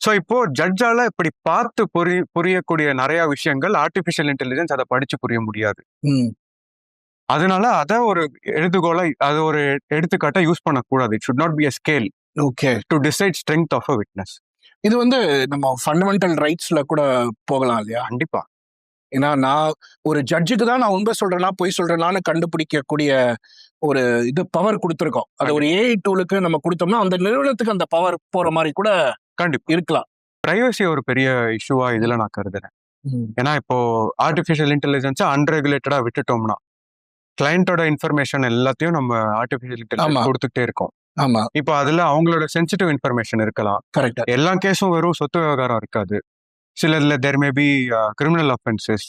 சோ இப்போ ஜட்ஜால இப்படி பார்த்து புரியக்கூடிய நிறைய விஷயங்கள் ஆர்டிபிஷியல் இன்டெலிஜென்ஸ் அதை படிச்சு புரிய முடியாது. அதனால அதை ஒரு எழுதுகோலை, அது ஒரு எடுத்துக்காட்டை யூஸ் பண்ணக்கூடாது. It should not be a scale okay, to decide strength of a witness. இது வந்து நம்ம ஃபண்டமெண்டல் ரைட்ஸ்ல கூட போகலாம் இல்லையா? கண்டிப்பா. ஏன்னா நான் ஒரு ஜட்ஜுக்கு தான் நான் உண்மை சொல்றேனா பொய் சொல்றேனான்னு கண்டுபிடிக்கக்கூடிய ஒரு இது பவர் கொடுத்துருக்கோம். அது ஒரு ஏஐ டூலுக்கு நம்ம கொடுத்தோம்னா அந்த நிறுவனத்துக்கு அந்த பவர் போற மாதிரி கூட கண்டிப்பா இருக்கலாம். பிரைவசி ஒரு பெரிய இஷ்யூவா இதுல நான் கருதுறேன். ஏன்னா இப்போ ஆர்டிபிஷியல் இன்டெலிஜென்ஸை அன்ரெகுலேட்டடா விட்டுட்டோம்னா கிளையண்டோட இன்ஃபர்மேஷன் எல்லாத்தையும் நம்ம ஆர்டிபிஷியல் இன்டெலிஜென்ஸ் கொடுத்துட்டே இருக்கோம். ஆமா, இப்போ அதுல அவங்களோட சென்சிட்டிவ் இன்ஃபர்மேஷன் இருக்கலாம். கரெக்டா. எல்லா கேஸும் வெறும் சொத்து விவகாரம் இருக்காது. சிலர்ல there may be criminal offences,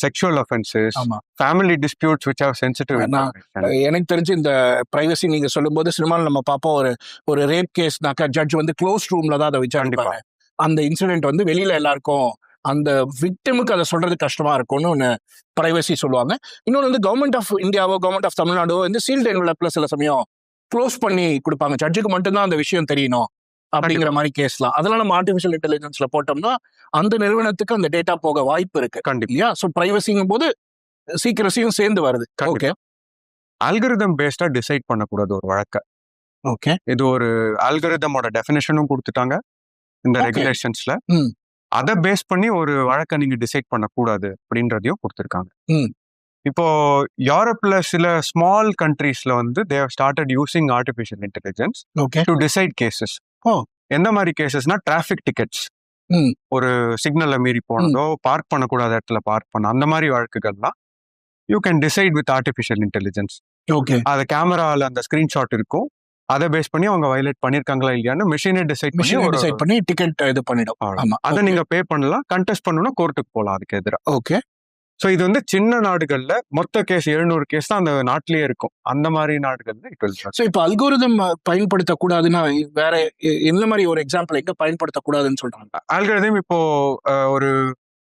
sexual offences, family disputes which have sensitive information. எனக்கு தெரிஞ்சு இந்த பிரைவசி நீங்க சொல்லும்போது சினிமாவில் நம்ம பார்ப்போம், ஒரு ரேப் கேஸ்னாக்கா ஜட்ஜ் வந்து க்ளோஸ் ரூம்ல தான் அதை விசாரிப்பாங்க. அந்த இன்சிடென்ட் வந்து வெளியில எல்லாருக்கும் அந்த விக்டிமுக்கு அதை சொல்றது கஷ்டமா இருக்கும்னு ஒன்று பிரைவசி சொல்லுவாங்க. இன்னொன்று வந்து கவர்மெண்ட் ஆஃப் இந்தியாவோ கவர்மெண்ட் ஆஃப் தமிழ்நாடோ வந்து சீல்டு என்வலப்ல சில சமயம் க்ளோஸ் பண்ணி கொடுப்பாங்க. ஜட்ஜுக்கு மட்டும்தான் அந்த விஷயம் தெரியணும் அப்படிங்கிற மாதிரி கேஸ்லாம். அதெல்லாம் நம்ம ஆர்டிஃபிஷியல் இன்டெலிஜென்ஸ்ல போட்டோம்னா அந்த நிறுவனத்துக்கு அந்த டேட்டா போக வாய்ப்பு இருக்கு. இல்லையா? ஸோ பிரைவசிங்கும் போது சீக்கிரசியும் சேர்ந்து வருது. ஓகே, அல்கரிதம் பேஸ்டா டிசைட் பண்ணக்கூடாது ஒரு வழக்க. ஓகே, இது ஒரு அல்கரிதமோட டெஃபினேஷனும் கொடுத்துட்டாங்க இந்த ரெகுலேஷன்ஸ்ல. அதை பேஸ் பண்ணி ஒரு வழக்கை நீங்க டிசைட் பண்ணக்கூடாது அப்படின்றதையும் கொடுத்துருக்காங்க. இப்போ யூரோப்ல சில ஸ்மால் கண்ட்ரீஸ்ல வந்து they have started using artificial intelligence to decide cases. எந்த மாதிரி கேசஸ்னா டிராஃபிக் டிக்கெட்ஸ், ஒரு சிக்னல்ல மீறி போனதோ, பார்க் பண்ணக்கூடாத இடத்துல பார்க் பண்ண, அந்த மாதிரி வழக்குகள்லாம் you can decide with artificial intelligence. Okay, அது கேமரால அந்த ஸ்கிரீன்ஷாட் இருக்கும், அதை பேஸ் பண்ணி அவங்க வயலேட் பண்ணிருக்காங்களா இல்லையான்னு மிஷினே டிசைட் பண்ணி டிக்கெட் இது பண்ணிடும். ஆமா, அதை நீங்க பே பண்ணலாம், கண்டெஸ்ட் பண்ணணும்னா கோர்ட்டுக்கு போகலாம் அதுக்கு எதிராக. ஓகே. ஸோ இது வந்து சின்ன நாடுகள்ல மொத்த கேஸ் 700 கேஸ் தான் அந்த நாட்டிலேயே இருக்கும். அந்த மாதிரி நாடுகள்ல இட் வில். ஸோ இப்போ அல்கோரிதம் பயன்படுத்தக்கூடாதுன்னா வேற எந்த மாதிரி ஒரு எக்ஸாம்பிள் எங்க பயன்படுத்தக்கூடாதுன்னு சொல்றாங்க? அல்கோரிதம் இப்போ ஒரு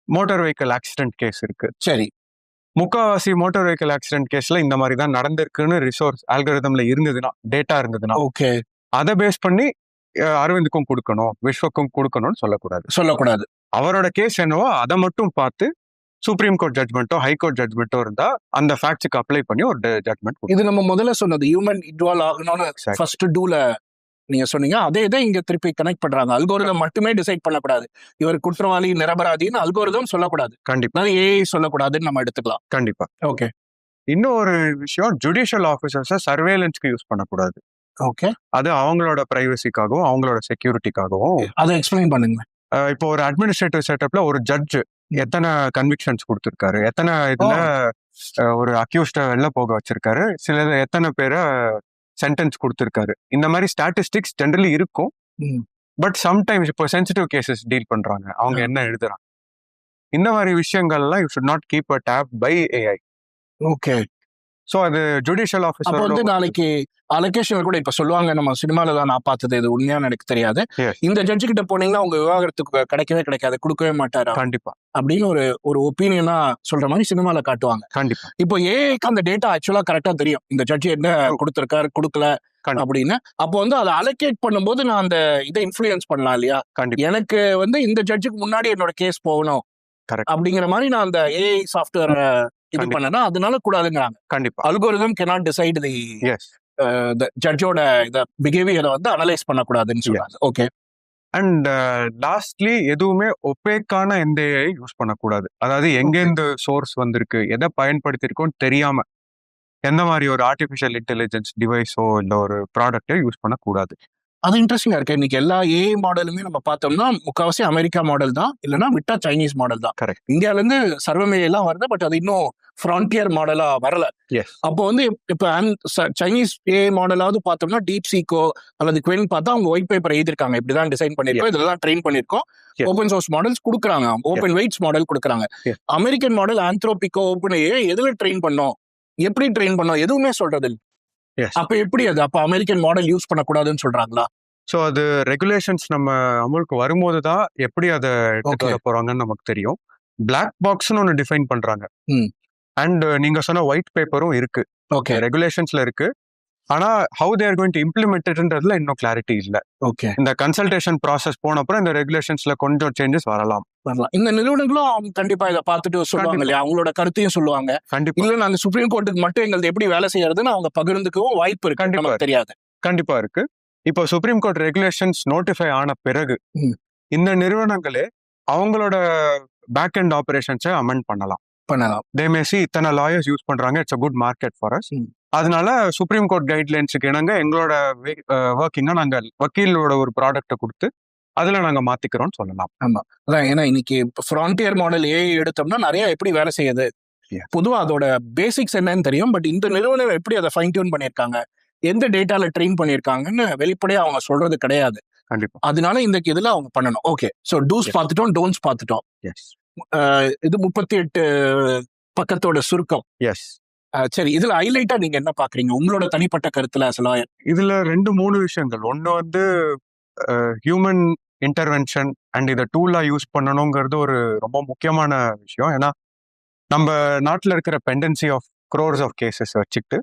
மோட்டார் வெஹிக்கிள் ஆக்சிடென்ட் கேஸ் இருக்கு. சரி, முக்காவாசி மோட்டார் வெஹிக்கிள் ஆக்சிடென்ட் கேஸ்ல இந்த மாதிரி தான் நடந்திருக்குன்னு ரிசோர்ஸ் அல்கோரிதம்ல இருந்ததுன்னா, டேட்டா இருந்ததுன்னா, ஓகே, அதை பேஸ் பண்ணி அரவிந்துக்கும் கொடுக்கணும், விஸ்வக்கும் கொடுக்கணும்னு சொல்லக்கூடாது. அவரோட கேஸ் என்னவோ அதை மட்டும் பார்த்து சுப்ரீம் கோர்ட் ஜட்மெண்ட்டோ ஹை கோர்ட் ஜட்மெண்ட்டோ இருந்தா அந்த ஃபேக்ட்ஸுக்கு அப்ளை பண்ணி ஒரு ஜட்மெண்ட். இது நம்ம முதல்ல சொன்னது ஹியூமன் இன்வால்வ் ஆகணும்னு ஃபர்ஸ்ட் டூல நீங்க சொன்னீங்க. அதே இதை இங்க திருப்பி கனெக்ட் பண்றாங்க. அல்கோரிதம் மட்டுமே டிசைட் பண்ணக்கூடாது, இவர் குற்றவாளி நிரபராதின்னு அல்கோரிதம் சொல்லக்கூடாது, கண்டிப்பா ஏஐ சொல்லக்கூடாதுன்னு நம்ம எடுத்துக்கலாம். கண்டிப்பா. ஓகே இன்னும் ஒரு விஷயம், ஜுடிஷியல் ஆஃபீஸர்ஸை சர்வேலன்ஸ்க்கு யூஸ் பண்ணக்கூடாது. ஓகே, அது அவங்களோட பிரைவசிக்காகவும் அவங்களோட செக்யூரிட்டிக்காகவும். அதை எக்ஸ்பிளைன் பண்ணுங்க. இப்போ ஒரு அட்மினிஸ்ட்ரேட்டிவ் செட்டப்ல ஒரு ஜட்ஜ் எத்தனை கன்விக்ஷன்ஸ் கொடுத்துருக்காரு, எத்தனை இதுல ஒரு அக்யூஸ்ட வெளில போக வச்சிருக்காரு, சில எத்தனை பேரை சென்டென்ஸ் கொடுத்துருக்காரு, இந்த மாதிரி ஸ்டாட்டிஸ்டிக்ஸ் ஜென்ரலி இருக்கும். பட் சம்டைம்ஸ் இப்போ சென்சிட்டிவ் கேசஸ் டீல் பண்றாங்க, அவங்க என்ன எழுதுறாங்க, இந்த மாதிரி விஷயங்கள்லாம் you should not keep a tab by AI. Okay, so அது ஜுடிஷியல் அப்போ ஆஃபீஸர் வந்து நாளைக்கு அலோகேஷன் கூட இப்ப சொல்லுவாங்க, நம்ம சினிமால தான் நான் பார்த்தது, இது உண்மையான எனக்கு தெரியாது, இந்த ஜட்ஜு கிட்ட போனீங்கன்னா உங்க விவாகரத்துக்கு கிடைக்கவே கிடைக்காது, கொடுக்கவே மாட்டாரா கண்டிப்பா அப்படின்னு ஒரு ஒப்பீனியனா சொல்ற மாதிரி சினிமால காட்டுவாங்க. கண்டிப்பா. இப்போ ஏஐக்கு அந்த டேட்டா ஆக்சுவலா கரெக்டா தெரியும், இந்த ஜட்ஜ் என்ன கொடுத்திருக்காரு கொடுக்கல அப்படின்னு. அப்போ வந்து அதை அலோகேட் பண்ணும்போது நான் அந்த இதை இன்ஃபுளுயன்ஸ் பண்ணலாம் இல்லையா? கண்டிப்பா. எனக்கு வந்து இந்த ஜட்ஜுக்கு முன்னாடி என்னோட கேஸ் போகணும் அப்படிங்கிற மாதிரி நான் அந்த ஏஐ சாஃப்ட்வேர் இது பண்ணனா அதனால கூடாதுங்கிறாங்க. கண்டிப்பா. அல்கோரிதம் cannot decide the ஜட்ஜோட இத பிஹேவியரை வந்து அனலைஸ் பண்ணக்கூடாதுன்னு சொல்றாங்க. ஓகே. அண்ட் லாஸ்ட்லி எதுவுமே ஒப்பேக்கான எந்த ஏஐ யூஸ் பண்ணக்கூடாது. அதாவது எங்கேருந்து சோர்ஸ் வந்திருக்கு, எதை பயன்படுத்திருக்கோன்னு தெரியாம எந்த மாதிரி ஒரு ஆர்டிஃபிஷியல் இன்டெலிஜென்ஸ் டிவைஸோ இல்லை ஒரு ப்ராடக்டோ யூஸ் பண்ணக்கூடாது. அது இன்ட்ரெஸ்டிங்கா இருக்கு. இன்னைக்கு எல்லா ஏஐ மாடலுமே நம்ம பார்த்தோம்னா முக்கால்வாசி அமெரிக்கா மாடல் தான், இல்லைன்னா விட்டா சைனீஸ் மாடல் தான். கரெக்ட். இந்தியால இருந்து சர்வமே எல்லாம் வருது, பட் அது இன்னும் ஃப்ரான்டியர் மாடலா வரல. அப்போ வந்து இப்ப சைனீஸ் ஏஐ மாடலாவது பார்த்தோம்னா டீப் சீக்கோ அல்லது குவென் பார்த்தா அவங்க ஒயிட் பேப்பர் எழுதிருக்காங்க, இப்படிதான் டிசைன் பண்ணிருக்கோம், இதெல்லாம் ட்ரெயின் பண்ணிருக்கோம், ஓப்பன் சோர்ஸ் மாடல்ஸ் கொடுக்குறாங்க, ஓப்பன் வெயிட்ஸ் மாடல் கொடுக்குறாங்க. அமெரிக்கன் மாடல் ஆந்த்ரோபிக்கோ ஓப்பன் ஏஐ எதுல ட்ரெயின் பண்ணோம், எப்படி ட்ரெயின் பண்ணோம், எதுவுமே சொல்றது இல்லை. அப்ப எப்படி அது அப்ப அமெரிக்கன் மாடல் யூஸ் பண்ணக்கூடாதுன்னு சொல்றாங்களா? ஸோ அது ரெகுலேஷன்ஸ் நம்ம அமலுக்கு வரும்போது தான் எப்படி அதை எடுத்துட்டு வர போறாங்கன்னு நமக்கு தெரியும். பிளாக் பாக்ஸ்னு ஒன்று டிஃபைன் பண்றாங்க. அண்ட் நீங்க சொன்ன ஒயிட் பேப்பரும் இருக்கு, ஓகே, ரெகுலேஷன்ஸ்ல இருக்கு. ஆனா ஹவு தேர் கோயிங் டு இம்ப்ளிமெண்டட்ன்றதுல இன்னும் கிளாரிட்டி இல்லை. ஓகே, இந்த கன்சல்டேஷன் ப்ராசஸ் போன அப்புறம் இந்த ரெகுலேஷன்ஸ்ல கொஞ்சம் சேஞ்சஸ் வரலாம். இந்த நிறுவனங்களும் கண்டிப்பா இதை பார்த்துட்டு சொல்லுவாங்க இல்லையா, அவங்களோட கருத்தையும் சொல்லுவாங்க. கண்டிப்பா. இல்ல நாங்க சுப்ரீம் கோர்ட்டுக்கு மட்டும் எங்களுக்கு எப்படி வேலை செய்யறதுன்னு அவங்க பகிர்ந்துக்கவும் வாய்ப்பு இருக்கு, நமக்கு தெரியாது. கண்டிப்பா இருக்கு. இப்போ சுப்ரீம் கோர்ட் ரெகுலேஷன்ஸ் நோட்டிஃபை ஆன பிறகு இந்த நிறுவனங்களே அவங்களோட பேக் அண்ட் ஆபரேஷன்ஸை அமெண்ட் பண்ணலாம். தே மே சி இத்தனை லாயர்ஸ் யூஸ் பண்றாங்க, it's a good market for us. அதனால சுப்ரீம் கோர்ட் கைட்லைன்ஸுக்கு இணங்க எங்களோட ஒர்க்கிங்கை நாங்க வக்கீலோட ஒரு ப்ராடக்டை கொடுத்து அதுல நாங்க மாத்திக்கிறோம்னு சொல்லலாம். ஆமா, அதான். ஏன்னா இன்னைக்கு ஃப்ரான்டியர் மாடல் ஏஐ எடுத்தோம்னா நிறைய எப்படி வேலை செய்யுது, பொதுவா அதோட பேசிக்ஸ் என்னன்னு தெரியும், பட் இந்த நிறுவனம் எப்படி அதை ஃபைன் டியூன் பண்ணியிருக்காங்க, எந்த டேட்டால ட்ரெயின் பண்ணியிருக்காங்கன்னு வெளிப்படையா அவங்க சொல்றது கிடையாது. கண்டிப்பா. அதனால இந்த இதுல அவங்க பண்ணணும். ஓகே, சோ டூஸ் பார்த்துட்டோம், டோன்ஸ் பார்த்துட்டோம். இது 38 பக்கத்தோட சுருக்கம். சரி, இதுல ஹைலைட்டா நீங்க என்ன பாக்குறீங்க, உங்களோட தனிப்பட்ட கருத்துல லாயர்? இதுல 2-3 விஷயங்கள். ஒண்ணு வந்து ஹியூமன் இன்டர்வென்ஷன் அண்ட் இதை டூலா யூஸ் பண்ணணுங்கிறது ஒரு ரொம்ப முக்கியமான விஷயம். ஏன்னா நம்ம நாட்டில் இருக்கிற pendency of crores of cases வச்சுக்கிட்டு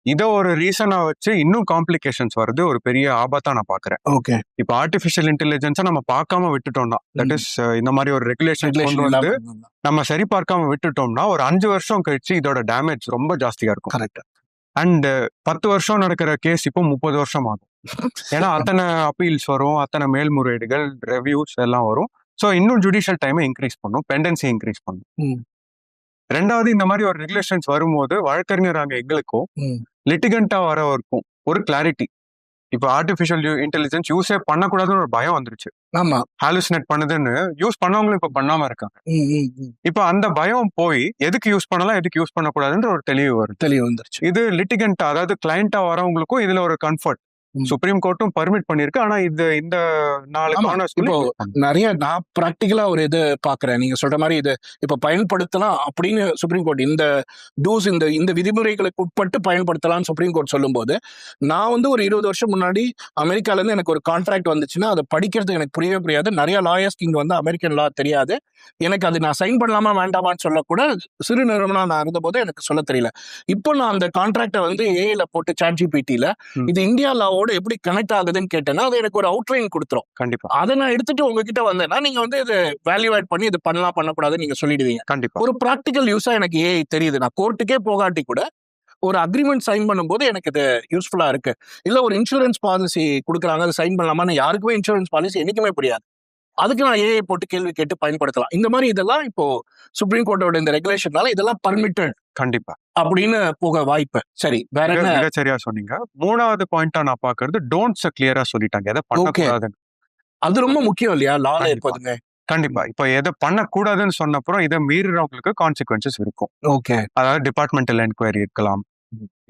இதை ஒரு ரீசனா வச்சு இன்னும் காம்ப்ளிகேஷன்ஸ் வருது, ஒரு பெரிய ஆபத்தா நான் பாக்குறேன். ஓகே, இப்போ ஆர்டிஃபிஷியல் இன்டெலிஜென்ஸை நம்ம பார்க்காம விட்டுட்டோம்னா, தட் இஸ் இந்த மாதிரி ஒரு ரெகுலேஷன் கொண்டு வந்து நம்ம சரி பார்க்காம விட்டுட்டோம்னா ஒரு 5 வருஷம் கழிச்சு இதோட டேமேஜ் ரொம்ப ஜாஸ்தியா இருக்கும். கரெக்ட். அண்ட் 10 வருஷம் நடக்கிற கேஸ் இப்போ 30 வருஷம் ஆகும். ஏன்னா அத்தனை அப்பீல்ஸ் வரும், அத்தனை மேல்முறையீடுகள், ரெவ்யூஸ் எல்லாம் வரும். ஸோ இன்னும் ஜுடிஷியல் டைமை இன்க்ரீஸ் பண்ணும், பெண்டன்சி இன்க்ரீஸ் பண்ணும். ரெண்டாவது, இந்த மாதிரி ஒரு ரெகுலேஷன்ஸ் வரும்போது வழக்கறிஞராங்க எங்களுக்கும் லிட்டிகண்டா வரவருக்கும் ஒரு கிளாரிட்டி. இப்போ ஆர்டிஃபிஷியல் இன்டெலிஜென்ஸ் யூஸே பண்ணக்கூடாதுன்னு ஒரு பயம் வந்துருச்சு. ஆமா, ஹாலுசினேட் பண்ணுதுன்னு யூஸ் பண்ணவங்களும் இப்ப பண்ணாம இருக்காங்க. இப்ப அந்த பயம் போய் எதுக்கு யூஸ் பண்ணலாம், எதுக்கு யூஸ் பண்ணக்கூடாதுன்ற ஒரு தெளிவு வந்துருச்சு. இது லிட்டிகண்டா, அதாவது கிளைண்டா வரவங்களுக்கும் இதுல ஒரு கம்ஃபர்ட். சுப்ரீம் கோர்ட்டும் பர்மிட் பண்ணிருக்கு. ஆனா இந்த 4 இப்போ நிறைய நான் பிராக்டிகலா ஒரு இது பாக்குறேன், நீங்க சொல்ற மாதிரி இது இப்ப பயன்படுத்தலாம் அப்படின்னு சுப்ரீம் கோர்ட் இந்த டூஸ் இந்த விதிமுறைகளுக்கு உட்பட்டு பயன்படுத்தலாம்னு சுப்ரீம் கோர்ட் சொல்லும் போது, நான் வந்து ஒரு 20 வருஷம் முன்னாடி அமெரிக்கால இருந்து எனக்கு ஒரு கான்ட்ராக்ட் வந்துச்சுன்னா அதை படிக்கிறதுக்கு எனக்கு புரியவே புரியாது. நிறைய லாயர்ஸ்க்கு இங்க வந்து அமெரிக்கன் லா தெரியாது. எனக்கு அது நான் சைன் பண்ணலாமா வேண்டாமான்னு சொல்லக்கூட சிறு நிறுவனம் நான் இருந்த போது எனக்கு சொல்ல தெரியல. இப்போ நான் அந்த கான்ட்ராக்டை வந்து ஏஐல போட்டு சாட் ஜிபிடில இது இந்தியா லாவோட டேட்டாவோட எப்படி கனெக்ட் ஆகுதுன்னு கேட்டேன்னா அது எனக்கு ஒரு அவுட்லைன் கொடுத்துரும். கண்டிப்பா அதை நான் எடுத்துட்டு உங்ககிட்ட வந்தேன்னா நீங்க வந்து இது வேல்யூ ஆட் பண்ணி இது பண்ணலாம் பண்ணக்கூடாதுன்னு நீங்க சொல்லிடுவீங்க. கண்டிப்பா ஒரு ப்ராக்டிக்கல் யூஸா எனக்கு ஏஐ தெரியுது. நான் கோர்ட்டுக்கே போகாட்டி கூட ஒரு அக்ரிமெண்ட் சைன் பண்ணும்போது எனக்கு இது யூஸ்ஃபுல்லா இருக்கு. இல்ல ஒரு இன்சூரன்ஸ் பாலிசி கொடுக்குறாங்க, அதை சைன் பண்ணலாமான்னு யாருக்குமே இன்சூரன்ஸ் பாலிசி என்னைக்குமே புரியாது. அதுக்கு நான் ஏஐ போட்டு கேள்வி கேட்டு பயன்படுத்தலாம். இந்த மாதிரி இதெல்லாம் இப்போ சுப்ரீம் கோர்ட்டோட இந்த ரெகுலேஷனால இதெல்லாம் பர்மிட்டட் கண்டிப்பா அப்படின்னு போக வாய்ப்பு. சரி, வேற என்ன? மிக சரியா சொன்னீங்க. 3வது பாயிண்டா நான் பாக்குறது டோன்ட்ஸ் கிளியரா சொல்லிட்டாங்க, எதை பண்ணக்கூடாதுன்னு. அது ரொம்ப முக்கியம் இல்லையா லால கண்டிப்பா. இருப்பதுங்க. கண்டிப்பா இப்ப எதை பண்ணக்கூடாதுன்னு சொன்னப்புறம் இதை மீறுறவங்களுக்கு கான்சிக்வன்சஸ் இருக்கும். ஓகே, அதாவது டிபார்ட்மெண்டல் என்கொயரி இருக்கலாம்,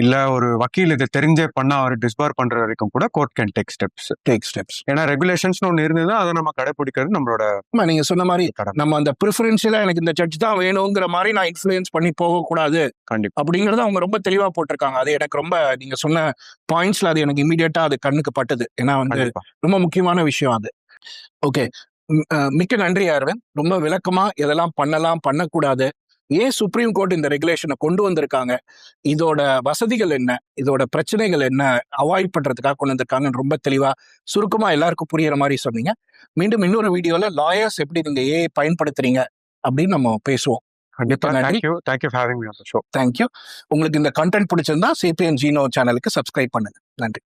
இல்ல ஒரு வக்கீல் இதை தெரிஞ்சே பண்ணா அவர் டிஸ்பார் பண்ற வரைக்கும் கூட court can take steps. Take steps. ஏன்னா ரெகுலேஷன்ஸ் ஒன்னு இருந்ததுன்னா அதை நம்ம கடைபிடிக்கிறது நம்மளோட நீங்க சொன்ன மாதிரி கடமை. நம்ம அந்த ப்ரிஃபரன்ஷியலா எனக்கு இந்த ஜட்ஜ் தான் வேணுங்கிற மாதிரி நான் இன்ஃப்ளூயன்ஸ் பண்ணி போகக்கூடாது கண்டிப்பா அப்படிங்கறத அவங்க ரொம்ப தெளிவா போட்டிருக்காங்க. அது எனக்கு ரொம்ப, நீங்க சொன்ன பாயிண்ட்ஸ்ல அது எனக்கு இமீடியட்டா அது கண்ணுக்கு பட்டது. ஏன்னா வந்து கண்டிப்பா ரொம்ப முக்கியமான விஷயம் அது. ஓகே, மிக்க நன்றி அரவிந்த். ரொம்ப விளக்கமா எதெல்லாம் பண்ணலாம் பண்ணக்கூடாது, ஏன் சுப்ரீம் கோர்ட் இந்த ரெகுலேஷனை கொண்டு வந்திருக்காங்க, இதோட வசதிகள் என்ன, இதோட பிரச்சனைகள் என்ன, அவாய்ட் பண்றதுக்காக கொண்டு வந்திருக்காங்கன்னு ரொம்ப தெளிவா சுருக்கமா எல்லாருக்கும் புரியுற மாதிரி சொன்னீங்க. மீண்டும் இன்னொரு வீடியோல லாயர்ஸ் எப்படி நீங்க ஏஐ பயன்படுத்துறீங்க அப்படின்னு நம்ம பேசுவோம். கண்டிப்பா. நன்றி. Thank you for having me on the show. Thank you. உங்களுக்கு இந்த கண்டென்ட் பிடிச்சிருந்தா சேப்பியன் ஜீனோ சேனலுக்கு சப்ஸ்கிரைப் பண்ணுங்க. நன்றி.